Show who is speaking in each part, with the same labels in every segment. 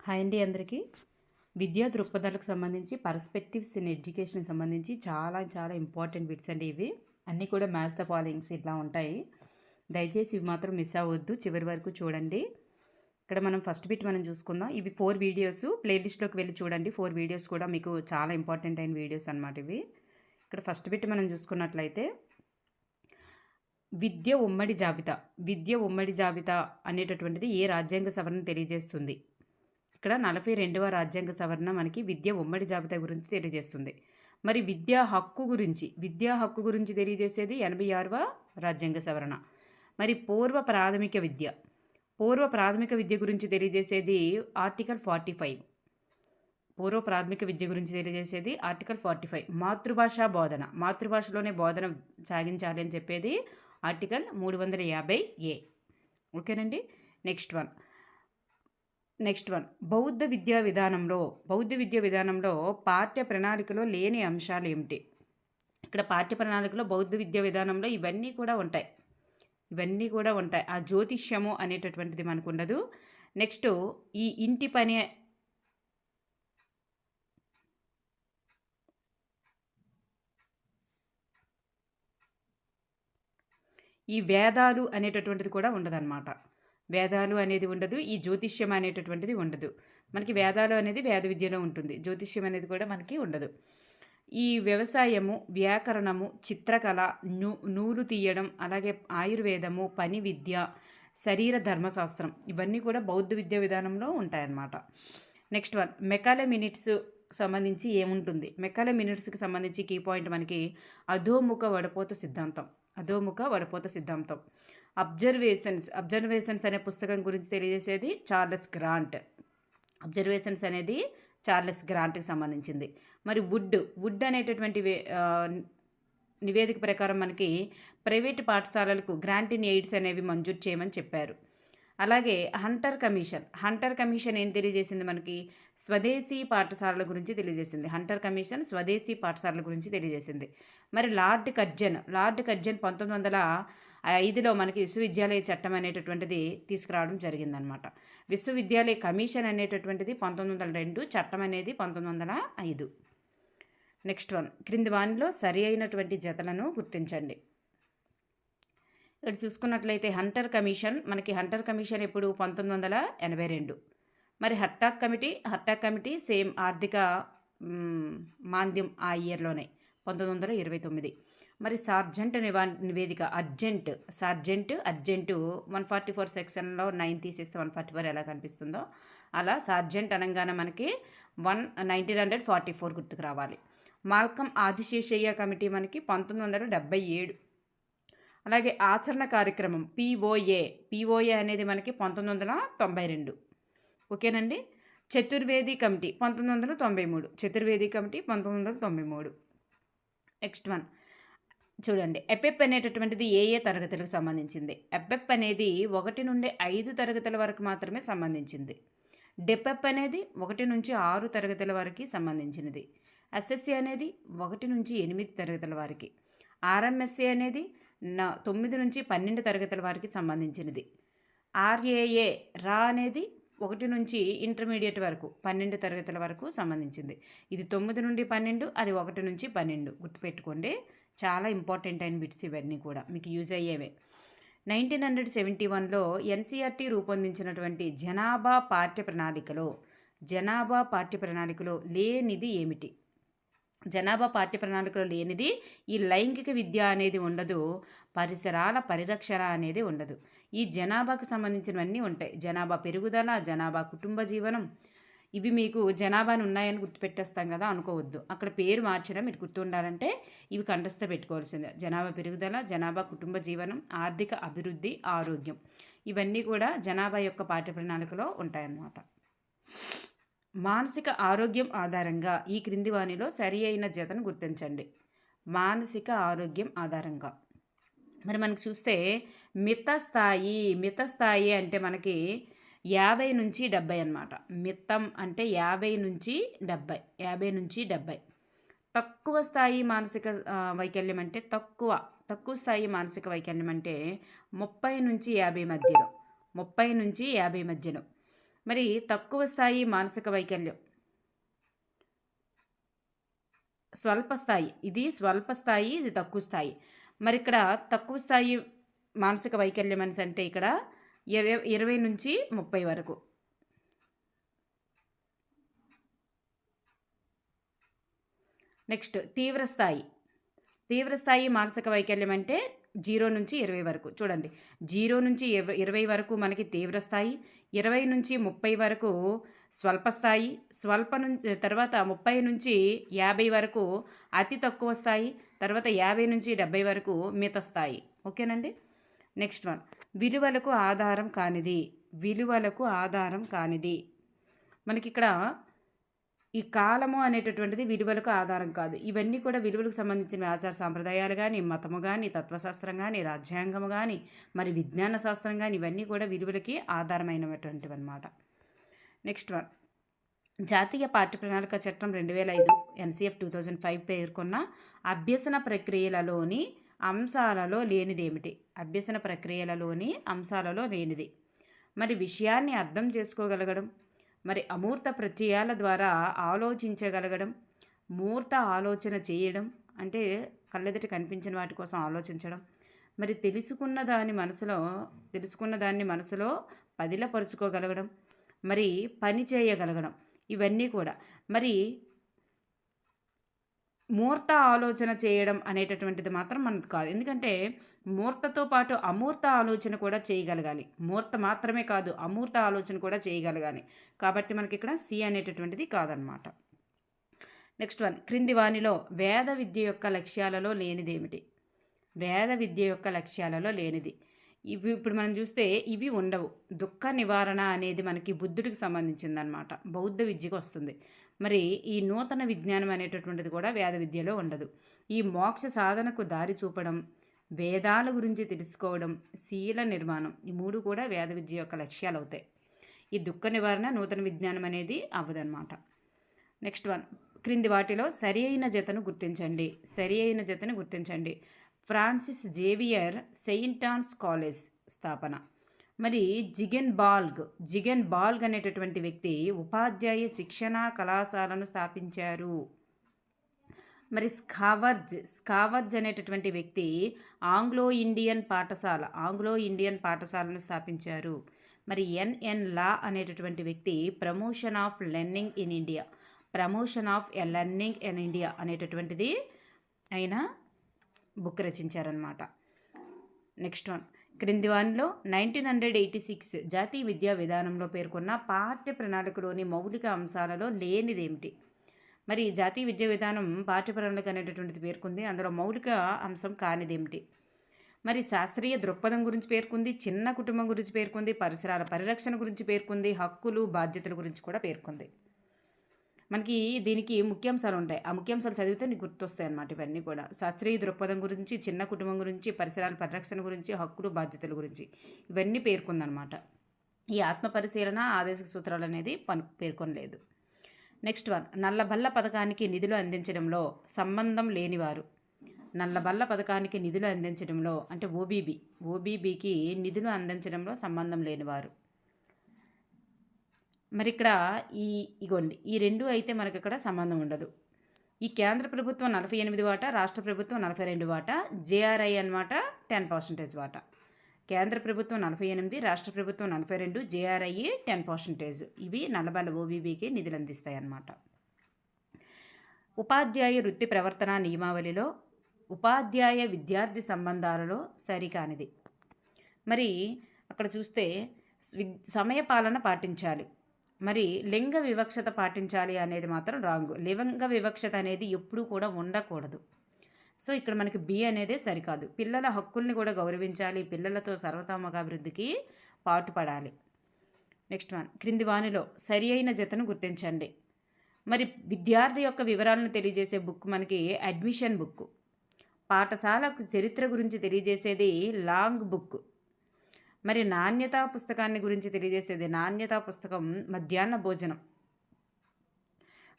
Speaker 1: Hi అండి అందరికీ. విద్యా దృక్పథాలకు సంబంధించి పర్స్పెక్టివ్స్ ఇన్ ఎడ్యుకేషన్కి సంబంధించి చాలా చాలా ఇంపార్టెంట్ బిట్స్ అండి ఇవి. అన్నీ కూడా మ్యాచ్ ద ఫాలోయింగ్స్ ఇట్లా ఉంటాయి. దయచేసి ఇవి మాత్రం మిస్ అవ్వద్దు, చివరి వరకు చూడండి. ఇక్కడ మనం ఫస్ట్ బిట్ మనం చూసుకుందాం. ఇవి 4 వీడియోస్, ప్లేలిస్ట్లోకి వెళ్ళి చూడండి. 4 వీడియోస్ కూడా మీకు చాలా ఇంపార్టెంట్ అయిన వీడియోస్ అనమాట ఇవి. ఇక్కడ ఫస్ట్ బిట్ మనం చూసుకున్నట్లయితే విద్య ఉమ్మడి జాబితా అనేటటువంటిది ఏ రాజ్యాంగ సవరణ తెలియజేస్తుంది? ఇక్కడ 42వ రాజ్యాంగ సవరణ మనకి విద్య ఉమ్మడి జాబితా గురించి తెలియజేస్తుంది. మరి విద్యా హక్కు గురించి తెలియజేసేది 86వ రాజ్యాంగ సవరణ. మరి పూర్వ ప్రాథమిక విద్య గురించి తెలియజేసేది ఆర్టికల్ 45. పూర్వ ప్రాథమిక విద్య గురించి తెలియజేసేది ఆర్టికల్ 45. మాతృభాషలోనే బోధన సాగించాలి అని చెప్పేది ఆర్టికల్ 350A. ఓకేనండి. నెక్స్ట్ వన్ బౌద్ధ విద్యా విధానంలో పాఠ్య ప్రణాళికలో లేని అంశాలు ఏమిటి? ఇక్కడ పాఠ్య ప్రణాళికలో బౌద్ధ విద్యా విధానంలో ఇవన్నీ కూడా ఉంటాయి. ఆ జ్యోతిష్యము అనేటటువంటిది మనకు ఉండదు. నెక్స్ట్ ఈ ఇంటి పని ఈ వేదాలు అనేటటువంటిది కూడా ఉండదన్నమాట. వేదాలు అనేది ఉండదు, ఈ జ్యోతిష్యం అనేటటువంటిది ఉండదు. మనకి వేదాలు అనేది వేద విద్యలో ఉంటుంది, జ్యోతిష్యం అనేది కూడా మనకి ఉండదు. ఈ వ్యవసాయము, వ్యాకరణము, చిత్రకళ, నూలు తీయడం, అలాగే ఆయుర్వేదము, పని విద్య, శరీర ధర్మశాస్త్రం ఇవన్నీ కూడా బౌద్ధ విద్యా విధానంలో ఉంటాయన్నమాట. నెక్స్ట్ వన్ మెకాలే మినిట్స్ సంబంధించి ఏముంటుంది? మెకాలే మినిట్స్కి సంబంధించి కీ పాయింట్ మనకి అధోముఖ వడపోత సిద్ధాంతం. అబ్జర్వేషన్స్ అనే పుస్తకం గురించి తెలియజేసేది చార్లెస్ గ్రాంట్. అబ్జర్వేషన్స్ అనేది చార్లెస్ గ్రాంట్కి సంబంధించింది. మరి వుడ్ అనేటటువంటి నివేదిక ప్రకారం మనకి ప్రైవేటు పాఠశాలలకు గ్రాంట్ ఇన్ ఎయిడ్స్ అనేవి మంజూరు చేయమని చెప్పారు. అలాగే హంటర్ కమిషన్ ఏం తెలియజేసింది? మనకి స్వదేశీ పాఠశాలల గురించి తెలియజేసింది. మరి లార్డ్ కర్జన్ 1905లో మనకి విశ్వవిద్యాలయ చట్టం అనేటటువంటిది తీసుకురావడం జరిగిందనమాట. విశ్వవిద్యాలయ కమిషన్ అనేటటువంటిది 1902, చట్టం అనేది 1905. నెక్స్ట్ వన్ క్రింది వానిలో సరి అయినటువంటి జతలను గుర్తించండి. ఇక్కడ చూసుకున్నట్లయితే హంటర్ కమిషన్ ఎప్పుడు? 1982. మరి హట్టాక్ కమిటీ సేమ్ ఆర్థిక మాంద్యం ఆ ఇయర్లోనే 1929. మరి సార్జెంట్ నివేదిక అర్జెంట్ 144 సెక్షన్లో 9 తీసేస్తే 144 ఎలా కనిపిస్తుందో అలా సార్జెంట్ అనగానే మనకి 1944 గుర్తుకు రావాలి. మాల్కమ్ ఆదిశేషయ్య కమిటీ మనకి 1977. అలాగే ఆచరణ కార్యక్రమం పిఓఏ అనేది మనకి 1992. ఓకేనండి. చతుర్వేది కమిటీ 1993. నెక్స్ట్ వన్ చూడండి. ఎపెప్ అనేటటువంటిది ఏ తరగతులకు సంబంధించింది? ఎపెప్ అనేది 1 నుండి 5 తరగతుల వరకు మాత్రమే సంబంధించింది. డెపెప్ అనేది 1 నుంచి 6 తరగతుల వరకు సంబంధించినది. ఎస్ఎస్సి అనేది 1 నుంచి 8 తరగతుల వరకు. ఆర్ఎంఎస్సి అనేది 9 నుంచి 12 తరగతుల వారికి సంబంధించినది. ఆర్ఏఏ అనేది 1 నుంచి ఇంటర్మీడియట్ వరకు 12 తరగతుల వరకు సంబంధించింది. ఇది 9 నుండి 12, అది 1 నుంచి 12. గుర్తుపెట్టుకోండి, చాలా ఇంపార్టెంట్ అయిన బిట్స్ ఇవన్నీ కూడా మీకు యూజ్ అయ్యేవే. 1971లో ఎన్సీఆర్టీ రూపొందించినటువంటి జనాభా పాఠ్య ప్రణాళికలో లేనిది ఏమిటి? జనాభా పాఠ్య ప్రణాళికలో లేనిది ఈ లైంగిక విద్య అనేది ఉండదు, పరిసరాల పరిరక్షణ అనేది ఉండదు. ఈ జనాభాకు సంబంధించినవన్నీ ఉంటాయి. జనాభా పెరుగుదల, జనాభా కుటుంబ జీవనం, ఇవి మీకు జనాభాను ఉన్నాయని గుర్తుపెట్టేస్తాం కదా, అనుకోవద్దు. అక్కడ పేరు మార్చినా మీరు గుర్తుండాలంటే ఇవి కంఠస్థ పెట్టుకోవాల్సిందే. జనాభా పెరుగుదల, జనాభా కుటుంబ జీవనం, ఆర్థిక అభివృద్ధి, ఆరోగ్యం, ఇవన్నీ కూడా జనాభా యొక్క పాఠ్య ప్రణాళికలో ఉంటాయన్నమాట. మానసిక ఆరోగ్యం ఆధారంగా ఈ క్రింది వానిలో సరి అయిన జతను గుర్తించండి. మానసిక ఆరోగ్యం ఆధారంగా మరి మనకు చూస్తే మిత స్థాయి అంటే మనకి 50 నుంచి 70 అన్నమాట. మితం అంటే 50 నుంచి 70. తక్కువ స్థాయి మానసిక వైకల్యం అంటే తక్కువ స్థాయి మానసిక వైకల్యం అంటే 30 నుంచి 50 మధ్యలో. మరి తక్కువ స్థాయి మానసిక వైకల్యం, స్వల్ప స్థాయి, ఇది స్వల్ప స్థాయి, ఇది తక్కువ స్థాయి. మరి ఇక్కడ తక్కువ స్థాయి మానసిక వైకల్యం అనేసి అంటే ఇక్కడ 20 నుంచి 30 వరకు. నెక్స్ట్ తీవ్రస్థాయి మానసిక వైకల్యం అంటే 0 నుంచి 20 వరకు. చూడండి, 0 నుంచి 20 వరకు మనకి తీవ్రస్థాయి, 20 నుంచి 30 వరకు స్వల్ప స్థాయి, తర్వాత 30 నుంచి 50 వరకు అతి తక్కువ స్థాయి, తర్వాత 50 నుంచి 70 వరకు మిత స్థాయి. ఓకేనండి. నెక్స్ట్ వన్, విలువలకు ఆధారం కానిది. మనకి ఇక్కడ ఈ కాలము అనేటటువంటిది విలువలకు ఆధారం కాదు. ఇవన్నీ కూడా విలువలకు సంబంధించిన ఆచార సాంప్రదాయాలు కానీ, మతము కానీ, తత్వశాస్త్రం కానీ, రాజ్యాంగము కానీ, మరి విజ్ఞాన శాస్త్రం కానీ, ఇవన్నీ కూడా విలువలకి ఆధారమైనటువంటివి అన్నమాట. నెక్స్ట్ వన్, జాతీయ పాఠ్య ప్రణాళిక చట్టం 2005 NCF 2005 పేర్కొన్న అభ్యసన ప్రక్రియలలోని అంశాలలో లేనిది. మరి విషయాన్ని అర్థం చేసుకోగలగడం, మరి అమూర్త ప్రత్యయాల ద్వారా ఆలోచించగలగడం, మూర్త ఆలోచన చేయడం అంటే కళ్ళెదుట కనిపించిన వాటి కోసం ఆలోచించడం, మరి తెలుసుకున్న దాన్ని మనసులో పదిలపరుచుకోగలగడం, మరి పని చేయగలగడం, ఇవన్నీ కూడా. మరి మూర్త ఆలోచన చేయడం అనేటటువంటిది మాత్రం మనకు కాదు. ఎందుకంటే మూర్తతో పాటు అమూర్త ఆలోచన కూడా చేయగలగాలి. మూర్త మాత్రమే కాదు, అమూర్త ఆలోచన కూడా చేయగలగాలి. కాబట్టి మనకి ఇక్కడ సి అనేటటువంటిది కాదనమాట. నెక్స్ట్ వన్, క్రింది వానిలో వేద విద్య యొక్క లక్ష్యాలలో లేనిది. ఇవి ఇప్పుడు మనం చూస్తే ఇవి ఉండవు. దుఃఖ నివారణ అనేది మనకి బుద్ధుడికి సంబంధించిందనమాట, బౌద్ధ విద్యకు వస్తుంది. మరి ఈ నూతన విజ్ఞానం అనేటటువంటిది కూడా వేద విద్యలో ఉండదు. ఈ మోక్ష సాధనకు దారి చూపడం, వేదాల గురించి తెలుసుకోవడం, శీల నిర్మాణం, ఈ 3 కూడా వేద విద్య యొక్క లక్ష్యాలు అవుతాయి. ఈ దుఃఖ నివారణ, నూతన విజ్ఞానం అనేది అవ్వదన్నమాట. నెక్స్ట్ వన్, క్రింది వాటిలో సరి అయిన జతను గుర్తించండి. Francis Xavier Saint Ann's college స్థాపన. మరి జిగెన్ బాల్గ్ అనేటటువంటి వ్యక్తి ఉపాధ్యాయ శిక్షణా కళాశాలను స్థాపించారు. మరి స్కావర్జ్ అనేటటువంటి వ్యక్తి ఆంగ్లో ఇండియన్ పాఠశాలను స్థాపించారు. మరి ఎన్ఎన్ లా అనేటటువంటి వ్యక్తి promotion of learning in India అనేటటువంటిది ఆయన బుక్ రచించారనమాట. నెక్స్ట్ వన్, క్రింది వానిలో 1986 జాతీయ విద్యా విధానంలో పేర్కొన్న పాఠ్య ప్రణాళికలోని మౌలిక అంశాలలో లేనిదేమిటి? మరి జాతీయ విద్యా విధానం పాఠ్య ప్రణాళిక అనేటటువంటిది పేర్కొంది, అందులో మౌలిక అంశం కానిదేమిటి? మరి శాస్త్రీయ దృక్పథం గురించి పేర్కొంది, చిన్న కుటుంబం గురించి పేర్కొంది, పరిసరాల పరిరక్షణ గురించి పేర్కొంది, హక్కులు బాధ్యతల గురించి కూడా పేర్కొంది. మనకి దీనికి ముఖ్యాంశాలు ఉంటాయి. ఆ ముఖ్యాంశాలు చదివితే నీకు గుర్తొస్తాయి అన్నమాట. ఇవన్నీ కూడా శాస్త్రీయ దృక్పథం గురించి, చిన్న కుటుంబం గురించి, పరిసరాల పరిరక్షణ గురించి, హక్కులు బాధ్యతల గురించి ఇవన్నీ పేర్కొందనమాట. ఈ ఆత్మ పరిశీలన ఆదేశిక సూత్రాలు అనేది పేర్కొనలేదు. నెక్స్ట్ వన్, నల్లబల్ల పథకానికి నిధులు అందించడంలో సంబంధం లేనివారు. నల్లబల్ల పథకానికి నిధులు అందించడంలో అంటే ఓబీబీకి నిధులు అందించడంలో సంబంధం లేనివారు. మరి ఇక్కడ ఇగోండి ఈ 2 అయితే మనకి ఇక్కడ సంబంధం ఉండదు. ఈ కేంద్ర ప్రభుత్వం 48 వాటా, రాష్ట్ర ప్రభుత్వం 42 వాటా, జేఆర్ఐ అన్నమాట 10% వాటా. కేంద్ర ప్రభుత్వం 48, రాష్ట్ర ప్రభుత్వం 42, జేఆర్ఐ 10%. ఇవి నల్లబల్ల ఓబీబీకి నిధులు అందిస్తాయి అన్నమాట. ఉపాధ్యాయ వృత్తి ప్రవర్తన నియమావళిలో ఉపాధ్యాయ విద్యార్థి సంబంధాలలో సరికానిది. మరి అక్కడ చూస్తే సమయపాలన పాటించాలి, మరి లింగ వివక్షత పాటించాలి అనేది మాత్రం రాంగ్. లింగ వివక్షత అనేది ఎప్పుడూ కూడా ఉండకూడదు. సో ఇక్కడ మనకి బి అనేదే సరికాదు. పిల్లల హక్కుల్ని కూడా గౌరవించాలి, పిల్లలతో సర్వతోముఖాభివృద్ధికి పాటుపడాలి. నెక్స్ట్ వన్, క్రింది వానిలో సరి అయిన జతను గుర్తించండి. మరి విద్యార్థి యొక్క వివరాలను తెలియజేసే బుక్ మనకి అడ్మిషన్ బుక్. పాఠశాలకు చరిత్ర గురించి తెలియజేసేది లాంగ్ బుక్. మరి నాణ్యతా పుస్తకాన్ని గురించి తెలియజేసేది నాణ్యతా పుస్తకం మధ్యాహ్న భోజనం.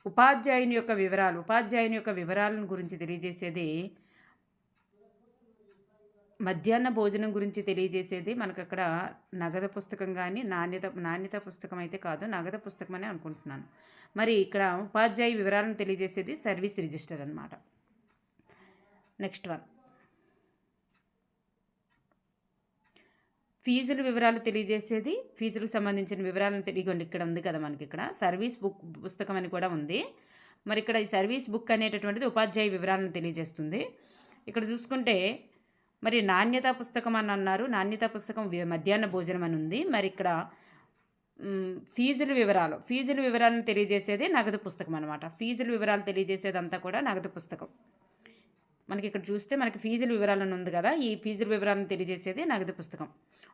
Speaker 1: ఉపాధ్యాయుని యొక్క వివరాలను గురించి తెలియజేసేది మధ్యాహ్న భోజనం గురించి తెలియజేసేది మనకు అక్కడ నగదు పుస్తకం కానీ నాణ్యత పుస్తకం అయితే కాదు, నగదు పుస్తకం అని అనుకుంటున్నాను. మరి ఇక్కడ ఉపాధ్యాయ వివరాలను తెలియజేసేది సర్వీస్ రిజిస్టర్ అన్నమాట. నెక్స్ట్ వన్, ఫీజుల వివరాలు తెలియజేసేది, ఫీజులకు సంబంధించిన వివరాలను తెలియకుండా ఇక్కడ ఉంది కదా మనకి, ఇక్కడ సర్వీస్ బుక్ పుస్తకం అని కూడా ఉంది. మరి ఇక్కడ ఈ సర్వీస్ బుక్ అనేటటువంటిది ఉపాధ్యాయ వివరాలను తెలియజేస్తుంది. ఇక్కడ చూసుకుంటే మరి నాణ్యతా పుస్తకం అని అన్నారు, నాణ్యతా పుస్తకం మధ్యాహ్న భోజనం అని ఉంది. మరి ఇక్కడ ఫీజుల వివరాలను తెలియజేసేది నగదు పుస్తకం అనమాట. ఫీజుల వివరాలు తెలియజేసేదంతా కూడా నగదు పుస్తకం. మనకి ఇక్కడ చూస్తే మనకి ఫీజుల వివరాలను ఉంది కదా, ఈ ఫీజుల వివరాలను తెలియజేసేది నగదు పుస్తకం.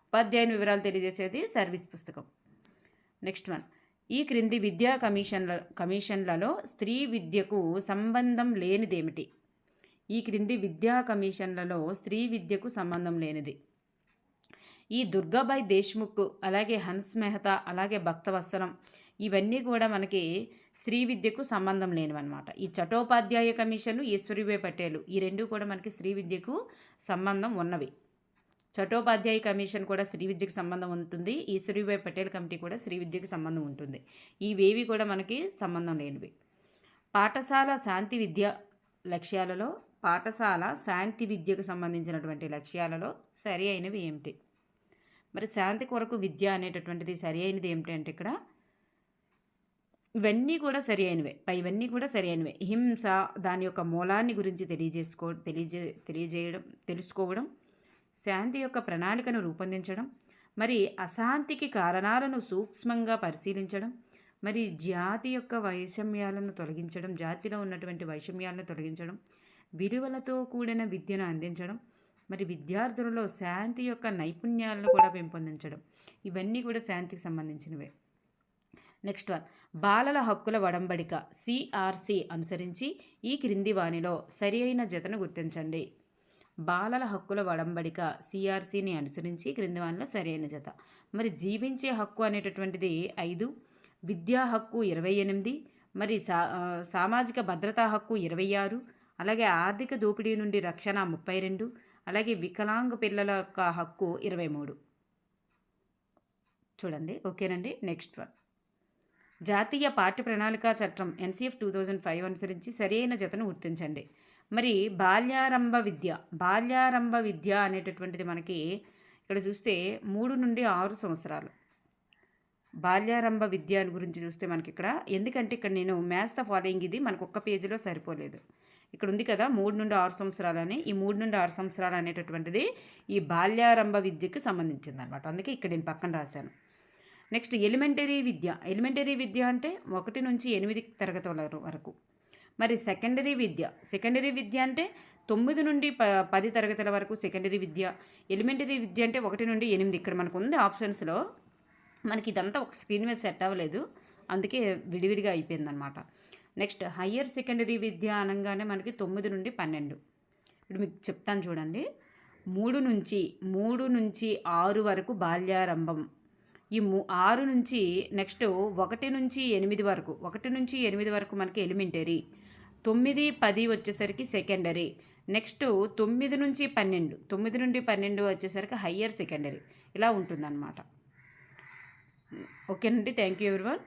Speaker 1: ఉపాధ్యాయుని వివరాలు తెలియజేసేది సర్వీస్ పుస్తకం. నెక్స్ట్ వన్, ఈ క్రింది విద్యా కమిషన్లలో స్త్రీ విద్యకు సంబంధం లేనిదేమిటి? ఈ క్రింది విద్యా కమిషన్లలో స్త్రీ విద్యకు సంబంధం లేనిది ఈ దుర్గాబాయి దేశ్ముఖ్, అలాగే హన్స్ మెహతా, అలాగే భక్తవత్సలం, ఇవన్నీ కూడా మనకి స్త్రీ విద్యకు సంబంధం లేనివన్నమాట. ఈ చటోపాధ్యాయ కమిషన్, ఈశ్వరీబాయి పటేల్, ఈ రెండు కూడా మనకి స్త్రీ విద్యకు సంబంధం ఉన్నవి. చటోపాధ్యాయ కమిషన్ కూడా స్త్రీ విద్యకు సంబంధం ఉంటుంది, ఈశ్వరీబాయి పటేల్ కమిటీ కూడా స్త్రీ విద్యకు సంబంధం ఉంటుంది. ఇవేవి కూడా మనకి సంబంధం లేనివి. పాఠశాల శాంతి విద్యకు సంబంధించినటువంటి లక్ష్యాలలో సరి అయినవి ఏమిటి? మరి శాంతి కొరకు విద్య అనేటటువంటిది సరి అయినది ఏమిటి అంటే ఇక్కడ ఇవన్నీ కూడా సరి అయినవే, ఇవన్నీ కూడా సరి అయినవే. హింస దాని యొక్క మూలాన్ని గురించి తెలుసుకోవడం, శాంతి యొక్క ప్రణాళికను రూపొందించడం, మరి అశాంతికి కారణాలను సూక్ష్మంగా పరిశీలించడం, మరి జాతిలో ఉన్నటువంటి వైషమ్యాలను తొలగించడం, విలువలతో కూడిన విద్యను అందించడం, మరి విద్యార్థులలో శాంతి యొక్క నైపుణ్యాలను కూడా పెంపొందించడం, ఇవన్నీ కూడా శాంతికి సంబంధించినవే. నెక్స్ట్ వన్, బాలల హక్కుల ఒడంబడిక సిఆర్సి అనుసరించి ఈ క్రింది వానిలో సరి అయిన జతను గుర్తించండి. బాలల హక్కుల ఒడంబడిక సిఆర్సిని అనుసరించి క్రింది వానిలో సరి అయిన జత. మరి జీవించే హక్కు అనేటటువంటిది 5, విద్యా హక్కు 28, మరి సామాజిక భద్రతా హక్కు 26, అలాగే ఆర్థిక దోపిడీ నుండి రక్షణ 32, అలాగే వికలాంగ పిల్లల యొక్క హక్కు 23. చూడండి, ఓకేనండి. నెక్స్ట్ వన్, జాతీయ పాఠ్య ప్రణాళిక చట్టం NCF 2005 అనుసరించి సరైన జతను గుర్తించండి. మరి బాల్యారంభ విద్య అనేటటువంటిది మనకి ఇక్కడ చూస్తే 3 నుండి 6 సంవత్సరాలు. బాల్యారంభ విద్య గురించి చూస్తే మనకి ఇక్కడ, ఎందుకంటే ఇక్కడ నేను మ్యాథ్స్ ద ఫాలోయింగ్, ఇది మనకు ఒక్క పేజీలో సరిపోలేదు. ఇక్కడ ఉంది కదా 3 నుండి 6 సంవత్సరాలని, ఈ 3 నుండి 6 సంవత్సరాలు అనేటటువంటిది ఈ బాల్యారంభ విద్యకి సంబంధించింది అనమాట. అందుకే ఇక్కడ నేను పక్కన రాశాను. నెక్స్ట్ ఎలిమెంటరీ విద్య అంటే 1 నుంచి 8 తరగతుల వరకు. మరి సెకండరీ విద్య అంటే 9 నుండి 10 తరగతుల వరకు సెకండరీ విద్య. ఎలిమెంటరీ విద్య అంటే 1 నుండి 8. ఇక్కడ మనకు ఉంది ఆప్షన్స్లో, మనకి ఇదంతా ఒక స్క్రీన్ మీద సెట్ అవ్వలేదు, అందుకే విడివిడిగా అయిపోయిందనమాట. నెక్స్ట్ హయ్యర్ సెకండరీ విద్య అనగానే మనకి 9 నుండి 12. ఇప్పుడు మీకు చెప్తాను చూడండి. 3 నుంచి 6 వరకు బాల్యారంభం. ఈ 6 నుంచి నెక్స్ట్ 1 నుంచి 8 వరకు, 1 నుంచి 8 వరకు మనకి ఎలిమెంటరీ. 9, 10 వచ్చేసరికి సెకండరీ. నెక్స్ట్ 9 నుంచి 12 వచ్చేసరికి హయ్యర్ సెకండరీ. ఇలా ఉంటుందన్నమాట. ఓకేనండి, థ్యాంక్ యూ ఎవ్రీవన్.